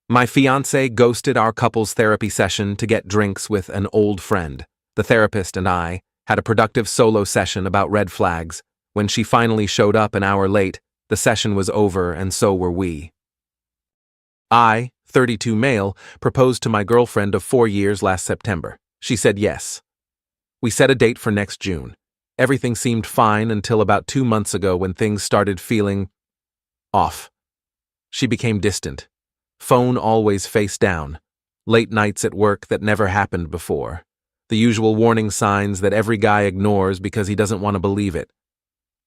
My fiancé ghosted our couple's therapy session to get drinks with an old friend. The therapist and I had a productive solo session about red flags. When she finally showed up an hour late, the session was over and so were we. I, 32 male, proposed to my girlfriend of 4 years last September. She said yes. We set a date for next June. Everything seemed fine until about 2 months ago when things started feeling off. She became distant. Phone always face down. Late nights at work that never happened before. The usual warning signs that every guy ignores because he doesn't want to believe it.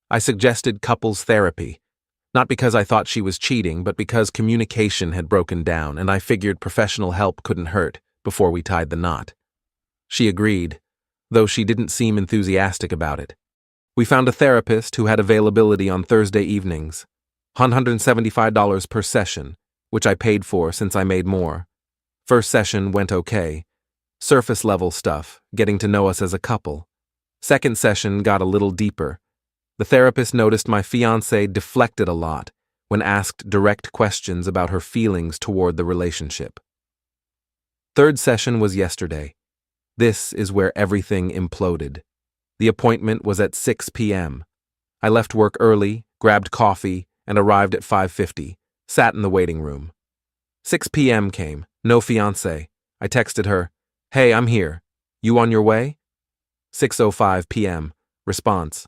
I suggested couples therapy, not because I thought she was cheating, but because communication had broken down and I figured professional help couldn't hurt before we tied the knot. She agreed, though she didn't seem enthusiastic about it. We found a therapist who had availability on Thursday evenings, $175 per session, which I paid for since I made more. First session went okay. Surface level stuff, getting to know us as a couple. Second session got a little deeper. The therapist noticed my fiancée deflected a lot when asked direct questions about her feelings toward the relationship. Third session was yesterday. This is where everything imploded. The appointment was at 6 p.m. I left work early, grabbed coffee, and arrived at 5:50. Sat in the waiting room. 6 p.m. came. No fiancé. I texted her, "Hey, I'm here. You on your way?" 6:05 p.m. Response.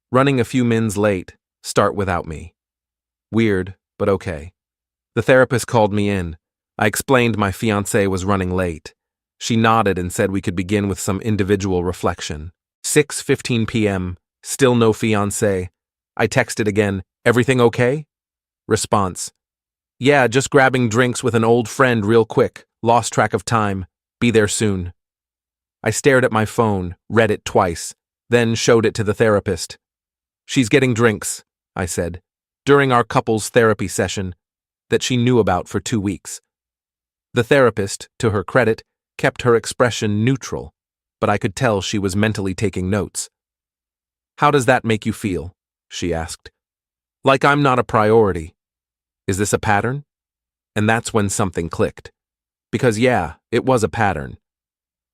"Running a few mins late. Start without me." Weird, but okay. The therapist called me in. I explained my fiancé was running late. She nodded and said we could begin with some individual reflection. 6:15 p.m. Still no fiancé. I texted again, "Everything okay?" Response. "Yeah, just grabbing drinks with an old friend real quick. Lost track of time. Be there soon." I stared at my phone, read it twice, then showed it to the therapist. "She's getting drinks," I said, "during our couple's therapy session that she knew about for 2 weeks." The therapist, to her credit, kept her expression neutral, but I could tell she was mentally taking notes. "How does that make you feel?" she asked. "Like I'm not a priority. Is this a pattern?" And that's when something clicked. Because yeah, it was a pattern.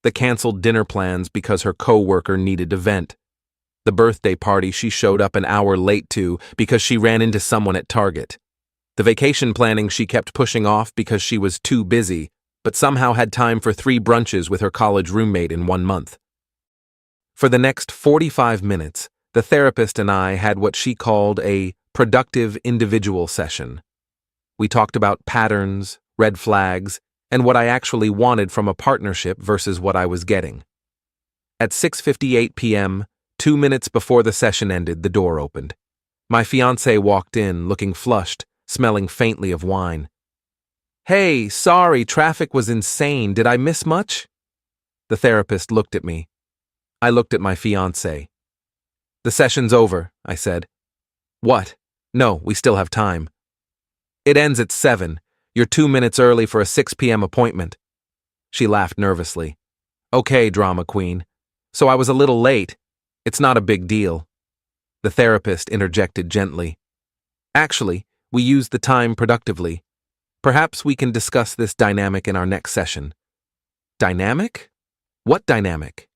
The canceled dinner plans because her coworker needed to vent. The birthday party she showed up an hour late to because she ran into someone at Target. The vacation planning she kept pushing off because she was too busy, but somehow had time for 3 brunches with her college roommate in 1 month. For the next 45 minutes, the therapist and I had what she called a productive individual session. We talked about patterns, red flags, and what I actually wanted from a partnership versus what I was getting. At 6:58 p.m., 2 minutes before the session ended, the door opened. My fiancé walked in, looking flushed, smelling faintly of wine. "Hey, sorry, traffic was insane. Did I miss much?" The therapist looked at me. I looked at my fiancé. "The session's over," I said. "What? No, we still have time." "It ends at 7. You're 2 minutes early for a 6 p.m. appointment." She laughed nervously. "Okay, drama queen. So I was a little late. It's not a big deal." The therapist interjected gently. "Actually, we used the time productively. Perhaps we can discuss this dynamic in our next session." "Dynamic? What dynamic?"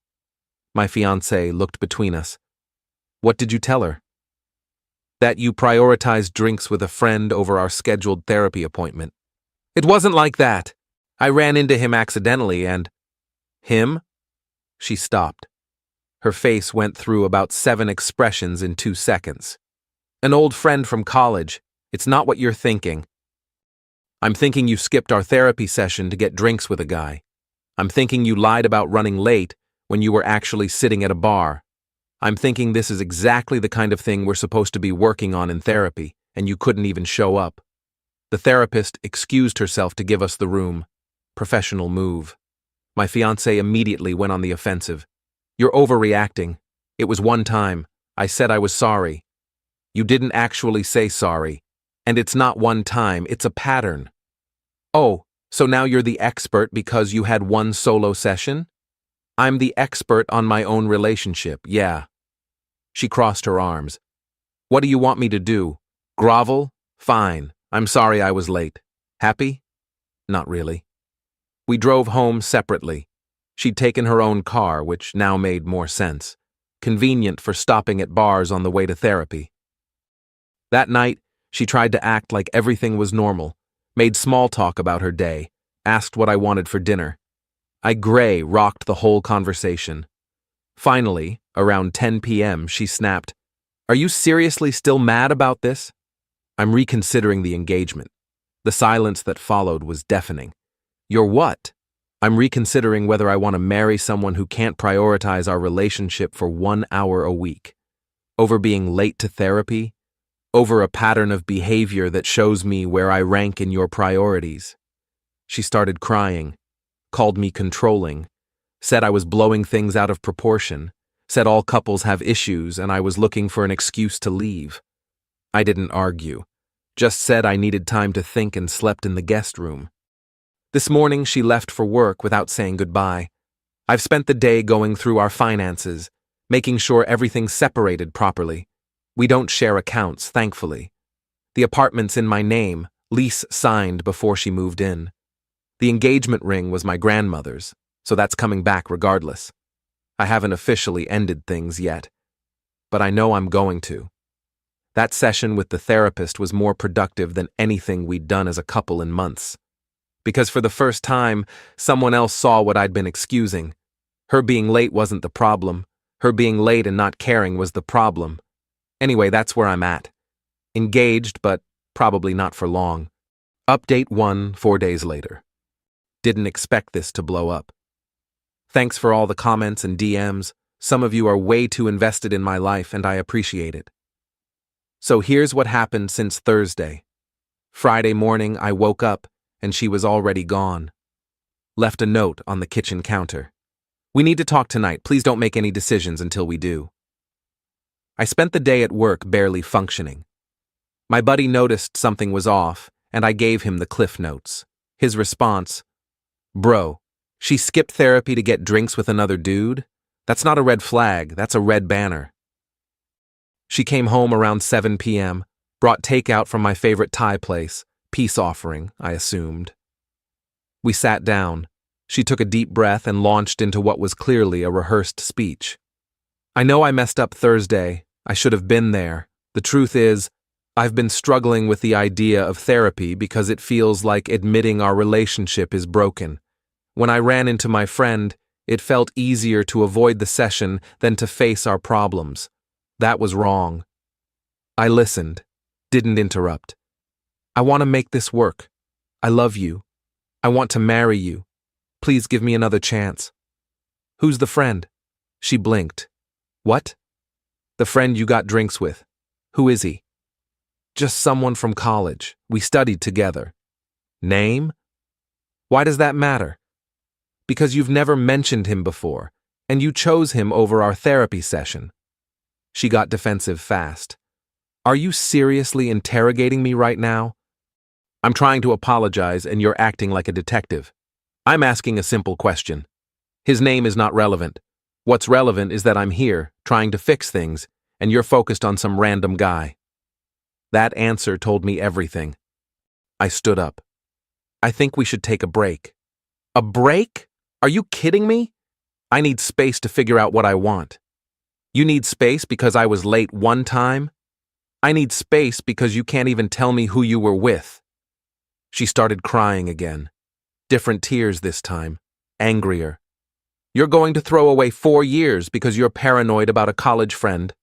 My fiancé looked between us. "What did you tell her?" "That you prioritized drinks with a friend over our scheduled therapy appointment." "It wasn't like that. I ran into him accidentally and—" "Him?" She stopped. Her face went through about 7 expressions in 2 seconds. "An old friend from college. It's not what you're thinking." "I'm thinking you skipped our therapy session to get drinks with a guy. I'm thinking you lied about running late when you were actually sitting at a bar. I'm thinking this is exactly the kind of thing we're supposed to be working on in therapy, and you couldn't even show up." The therapist excused herself to give us the room. Professional move. My fiancé immediately went on the offensive. "You're overreacting. It was one time. I said I was sorry." "You didn't actually say sorry. And it's not one time, it's a pattern." "Oh, so now you're the expert because you had one solo session?" "I'm the expert on my own relationship, yeah." She crossed her arms. "What do you want me to do? Grovel? Fine. I'm sorry I was late. Happy?" Not really. We drove home separately. She'd taken her own car, which now made more sense. Convenient for stopping at bars on the way to therapy. That night, she tried to act like everything was normal, made small talk about her day, asked what I wanted for dinner. Qley rocked the whole conversation. Finally, around 10 p.m., she snapped, "Are you seriously still mad about this?" I'm reconsidering the engagement. The silence that followed was deafening. You're what? I'm reconsidering whether I want to marry someone who can't prioritize our relationship for 1 hour a week. Over being late to therapy? Over a pattern of behavior that shows me where I rank in your priorities? She started crying, called me controlling, said I was blowing things out of proportion, said all couples have issues and I was looking for an excuse to leave. I didn't argue, just said I needed time to think and slept in the guest room. This morning she left for work without saying goodbye. I've spent the day going through our finances, making sure everything's separated properly. We don't share accounts, thankfully. The apartment's in my name, lease signed before she moved in. The engagement ring was my grandmother's, so that's coming back regardless. I haven't officially ended things yet, but I know I'm going to. That session with the therapist was more productive than anything we'd done as a couple in months. Because for the first time, someone else saw what I'd been excusing. Her being late wasn't the problem. Her being late and not caring was the problem. Anyway, that's where I'm at. Engaged, but probably not for long. Update 1, 4 days later. Didn't expect this to blow up. Thanks for all the comments and DMs. Some of you are way too invested in my life and I appreciate it. So here's what happened since Thursday. Friday morning, I woke up and she was already gone. Left a note on the kitchen counter. "We need to talk tonight. Please don't make any decisions until we do." I spent the day at work barely functioning. My buddy noticed something was off, and I gave him the cliff notes. His response, "Bro, she skipped therapy to get drinks with another dude? That's not a red flag, that's a red banner." She came home around 7 p.m., brought takeout from my favorite Thai place, peace offering, I assumed. We sat down. She took a deep breath and launched into what was clearly a rehearsed speech. "I know I messed up Thursday. I should have been there. The truth is, I've been struggling with the idea of therapy because it feels like admitting our relationship is broken. When I ran into my friend, it felt easier to avoid the session than to face our problems. That was wrong." I listened, didn't interrupt. "I want to make this work. I love you. I want to marry you. Please give me another chance." "Who's the friend?" She blinked. "What?" "The friend you got drinks with. Who is he?" "Just someone from college. We studied together." "Name?" "Why does that matter?" "Because you've never mentioned him before, and you chose him over our therapy session." She got defensive fast. "Are you seriously interrogating me right now?" "I'm trying to apologize and you're acting like a detective. I'm asking a simple question. His name is not relevant. What's relevant is that I'm here, trying to fix things, and you're focused on some random guy." That answer told me everything. I stood up. "I think we should take a break." "A break? Are you kidding me? I need space to figure out what I want." "You need space because I was late one time? I need space because you can't even tell me who you were with." She started crying again. Different tears this time. Angrier. "You're going to throw away 4 years because you're paranoid about a college friend."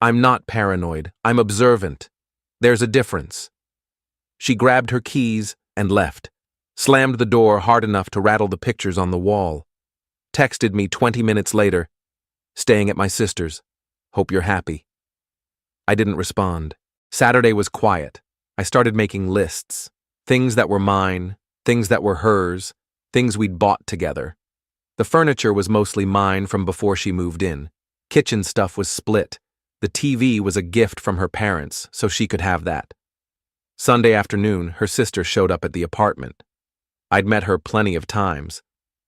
"I'm not paranoid. I'm observant. There's a difference." She grabbed her keys and left. Slammed the door hard enough to rattle the pictures on the wall. Texted me 20 minutes later. "Staying at my sister's. Hope you're happy." I didn't respond. Saturday was quiet. I started making lists. Things that were mine, things that were hers, things we'd bought together. The furniture was mostly mine from before she moved in. Kitchen stuff was split. The TV was a gift from her parents, so she could have that. Sunday afternoon, her sister showed up at the apartment. I'd met her plenty of times.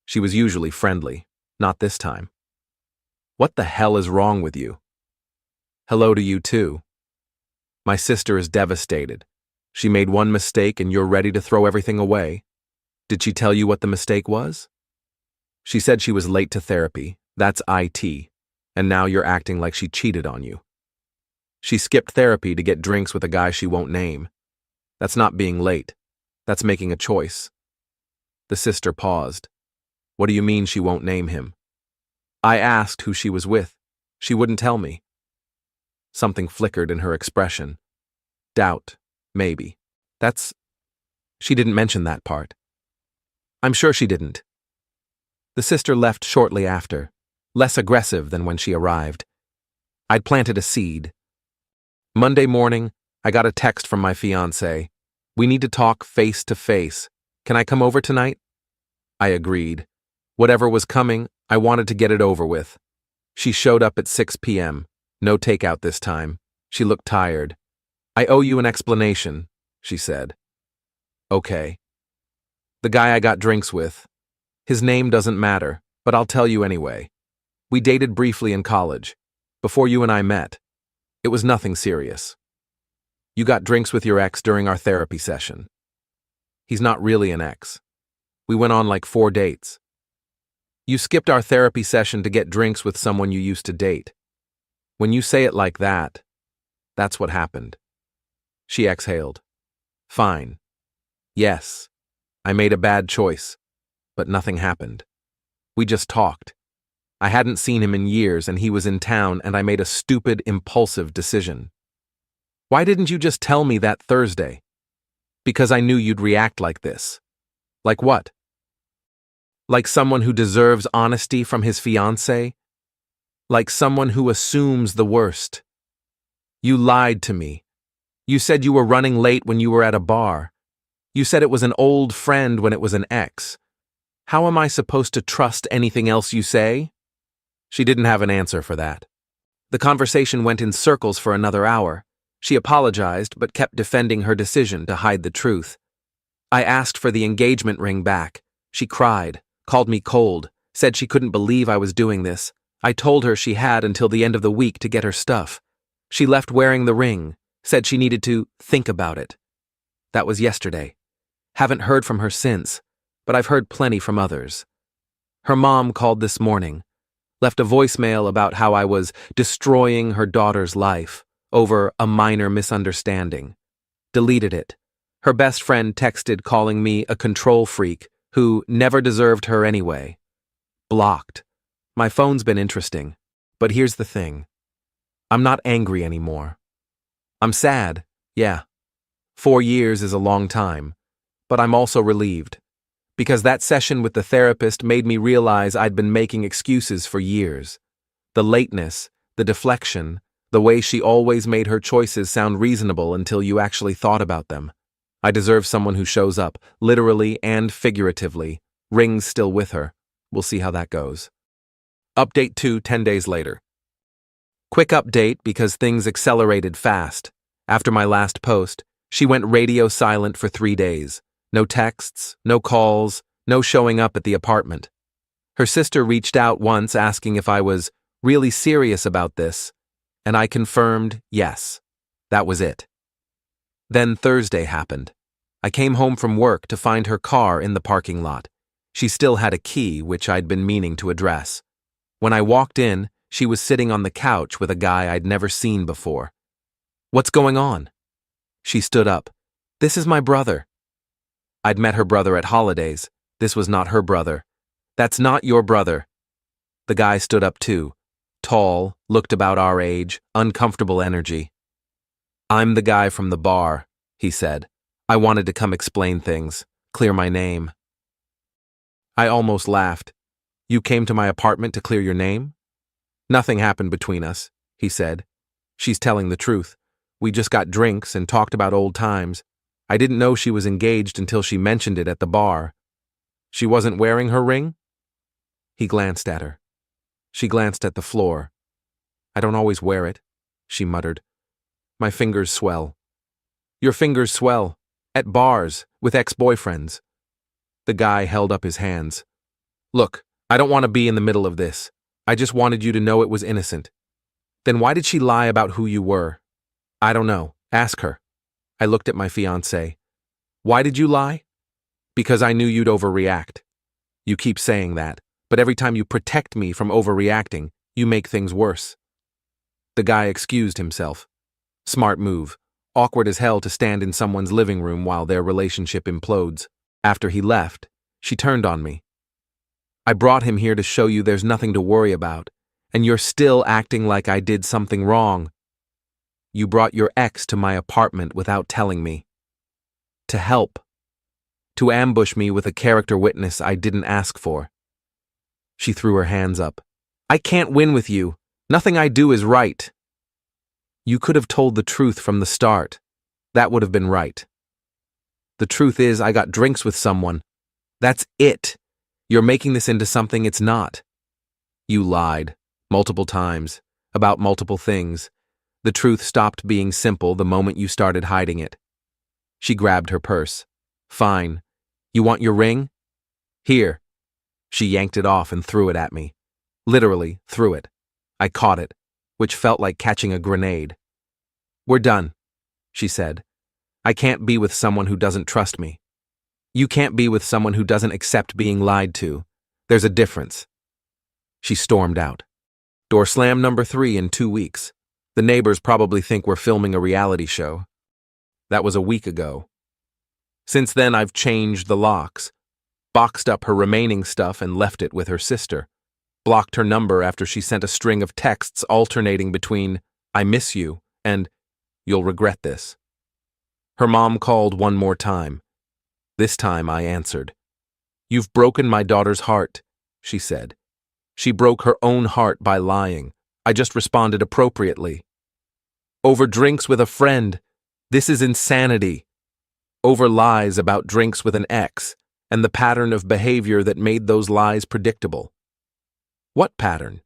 She was usually friendly, not this time. "What the hell is wrong with you?" "Hello to you too." "My sister is devastated. She made one mistake and you're ready to throw everything away. Did she tell you what the mistake was? She said she was late to therapy. That's IT. And now you're acting like she cheated on you. She skipped therapy to get drinks with a guy she won't name. That's not being late. That's making a choice. The sister paused. What do you mean she won't name him? I asked who she was with. She wouldn't tell me. Something flickered in her expression. Doubt, maybe. She didn't mention that part. I'm sure she didn't. The sister left shortly after, less aggressive than when she arrived. I'd planted a seed. Monday morning, I got a text from my fiancée. We need to talk face to face. Can I come over tonight? I agreed. Whatever was coming, I wanted to get it over with. She showed up at 6 p.m. No takeout this time. She looked tired. I owe you an explanation, she said. Okay. The guy I got drinks with. His name doesn't matter, but I'll tell you anyway. We dated briefly in college, before you and I met. It was nothing serious. You got drinks with your ex during our therapy session. He's not really an ex. We went on like 4 dates. You skipped our therapy session to get drinks with someone you used to date. When you say it like that, that's what happened. She exhaled. Fine. Yes, I made a bad choice, but nothing happened. We just talked. I hadn't seen him in years and he was in town and I made a stupid, impulsive decision. Why didn't you just tell me that Thursday? Because I knew you'd react like this. Like what? Like someone who deserves honesty from his fiancée? Like someone who assumes the worst. You lied to me. You said you were running late when you were at a bar. You said it was an old friend when it was an ex. How am I supposed to trust anything else you say? She didn't have an answer for that. The conversation went in circles for another hour. She apologized but kept defending her decision to hide the truth. I asked for the engagement ring back. She cried, called me cold, said she couldn't believe I was doing this. I told her she had until the end of the week to get her stuff. She left wearing the ring, said she needed to think about it. That was yesterday. Haven't heard from her since, but I've heard plenty from others. Her mom called this morning, left a voicemail about how I was destroying her daughter's life over a minor misunderstanding. Deleted it. Her best friend texted calling me a control freak who never deserved her anyway. Blocked. My phone's been interesting, but here's the thing. I'm not angry anymore. I'm sad, yeah. 4 years is a long time, but I'm also relieved. Because that session with the therapist made me realize I'd been making excuses for years. The lateness, the deflection, the way she always made her choices sound reasonable until you actually thought about them. I deserve someone who shows up, literally and figuratively. Ring's still with her. We'll see how that goes. Update 2, 10 days later. Quick update because things accelerated fast. After my last post, she went radio silent for 3 days. No texts, no calls, no showing up at the apartment. Her sister reached out once asking if I was really serious about this, and I confirmed yes. That was it. Then Thursday happened. I came home from work to find her car in the parking lot. She still had a key, which I'd been meaning to address. When I walked in, she was sitting on the couch with a guy I'd never seen before. What's going on? She stood up. This is my brother. I'd met her brother at holidays. This was not her brother. That's not your brother. The guy stood up too. Tall, looked about our age, uncomfortable energy. I'm the guy from the bar, he said. I wanted to come explain things, clear my name. I almost laughed. You came to my apartment to clear your name? Nothing happened between us, he said. She's telling the truth. We just got drinks and talked about old times. I didn't know she was engaged until she mentioned it at the bar. She wasn't wearing her ring? He glanced at her. She glanced at the floor. I don't always wear it, she muttered. My fingers swell. Your fingers swell. At bars, with ex-boyfriends. The guy held up his hands. Look, I don't want to be in the middle of this. I just wanted you to know it was innocent. Then why did she lie about who you were? I don't know. Ask her. I looked at my fiancée. Why did you lie? Because I knew you'd overreact. You keep saying that, but every time you protect me from overreacting, you make things worse. The guy excused himself. Smart move. Awkward as hell to stand in someone's living room while their relationship implodes. After he left, she turned on me. I brought him here to show you there's nothing to worry about, and you're still acting like I did something wrong. You brought your ex to my apartment without telling me. To help. To ambush me with a character witness I didn't ask for. She threw her hands up. I can't win with you. Nothing I do is right. You could have told the truth from the start. That would have been right. The truth is, I got drinks with someone. That's it. You're making this into something it's not. You lied, multiple times, about multiple things. The truth stopped being simple the moment you started hiding it. She grabbed her purse. Fine. You want your ring? Here. She yanked it off and threw it at me. Literally, threw it. I caught it, which felt like catching a grenade. We're done, she said. I can't be with someone who doesn't trust me. You can't be with someone who doesn't accept being lied to. There's a difference. She stormed out. Door slam number 3 in 2 weeks. The neighbors probably think we're filming a reality show. That was a week ago. Since then, I've changed the locks, boxed up her remaining stuff and left it with her sister, blocked her number after she sent a string of texts alternating between, I miss you, and, you'll regret this. Her mom called one more time. This time I answered. You've broken my daughter's heart, she said. She broke her own heart by lying. I just responded appropriately. Over drinks with a friend. This is insanity. Over lies about drinks with an ex, and the pattern of behavior that made those lies predictable. What pattern?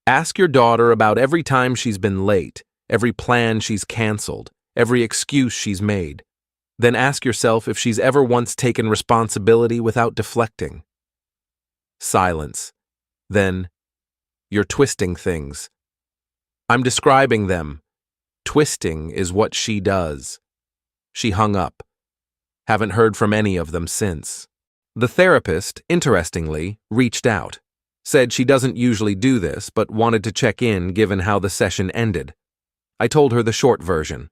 Ask your daughter about every time she's been late, every plan she's canceled, every excuse she's made. Then ask yourself if she's ever once taken responsibility without deflecting. Silence. Then, you're twisting things. I'm describing them. Twisting is what she does. She hung up. Haven't heard from any of them since. The therapist, interestingly, reached out. Said she doesn't usually do this, but wanted to check in given how the session ended. I told her the short version.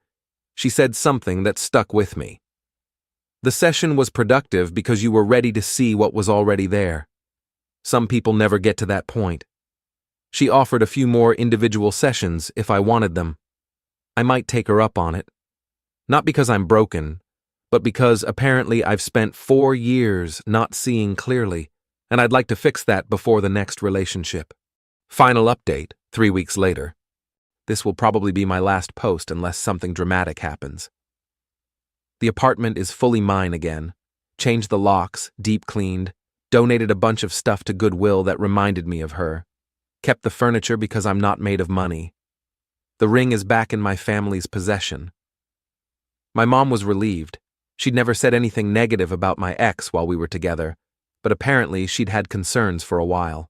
She said something that stuck with me. The session was productive because you were ready to see what was already there. Some people never get to that point. She offered a few more individual sessions if I wanted them. I might take her up on it. Not because I'm broken, but because apparently I've spent 4 years not seeing clearly, and I'd like to fix that before the next relationship. Final update, 3 weeks later. This will probably be my last post unless something dramatic happens. The apartment is fully mine again. Changed the locks, deep cleaned, donated a bunch of stuff to Goodwill that reminded me of her. Kept the furniture because I'm not made of money. The ring is back in my family's possession. My mom was relieved. She'd never said anything negative about my ex while we were together, but apparently she'd had concerns for a while.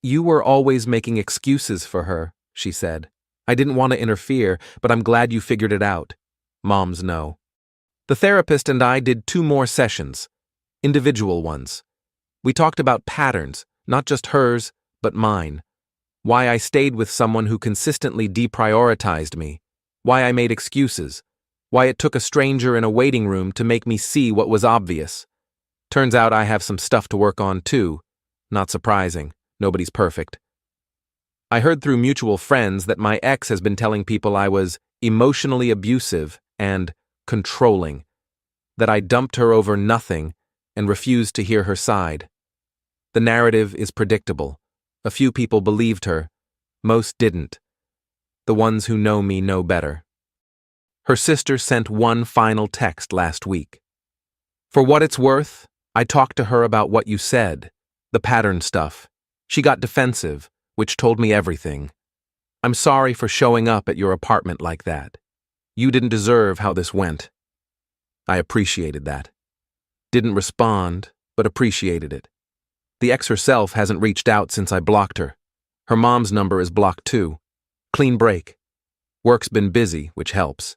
You were always making excuses for her, she said. I didn't want to interfere, but I'm glad you figured it out. Moms know. The therapist and I did 2 more sessions, individual ones. We talked about patterns, not just hers, but mine. Why I stayed with someone who consistently deprioritized me. Why I made excuses. Why it took a stranger in a waiting room to make me see what was obvious. Turns out I have some stuff to work on too. Not surprising. Nobody's perfect. I heard through mutual friends that my ex has been telling people I was emotionally abusive and controlling, that I dumped her over nothing and refused to hear her side. The narrative is predictable. A few people believed her. Most didn't. The ones who know me know better. Her sister sent one final text last week. For what it's worth, I talked to her about what you said, the pattern stuff. She got defensive, which told me everything. I'm sorry for showing up at your apartment like that. You didn't deserve how this went. I appreciated that. Didn't respond, but appreciated it. The ex herself hasn't reached out since I blocked her. Her mom's number is blocked too. Clean break. Work's been busy, which helps.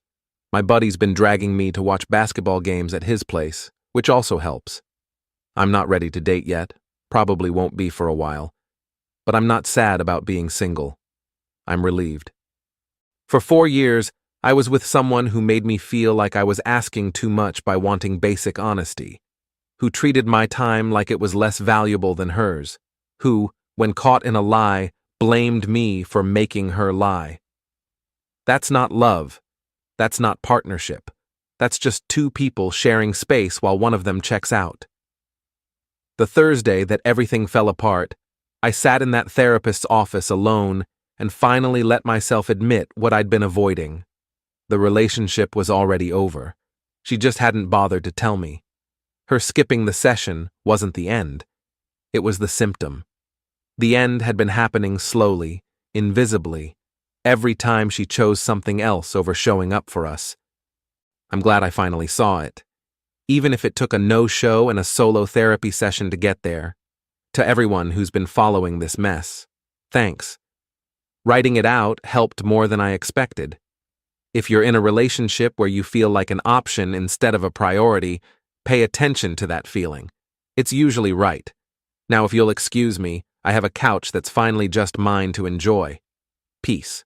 My buddy's been dragging me to watch basketball games at his place, which also helps. I'm not ready to date yet, probably won't be for a while, but I'm not sad about being single. I'm relieved. For 4 years, I was with someone who made me feel like I was asking too much by wanting basic honesty, who treated my time like it was less valuable than hers, who, when caught in a lie, blamed me for making her lie. That's not love. That's not partnership. That's just two people sharing space while one of them checks out. The Thursday that everything fell apart, I sat in that therapist's office alone and finally let myself admit what I'd been avoiding. The relationship was already over. She just hadn't bothered to tell me. Her skipping the session wasn't the end. It was the symptom. The end had been happening slowly, invisibly, every time she chose something else over showing up for us. I'm glad I finally saw it, even if it took a no-show and a solo therapy session to get there. To everyone who's been following this mess, thanks. Writing it out helped more than I expected. If you're in a relationship where you feel like an option instead of a priority, pay attention to that feeling. It's usually right. Now, if you'll excuse me, I have a couch that's finally just mine to enjoy. Peace.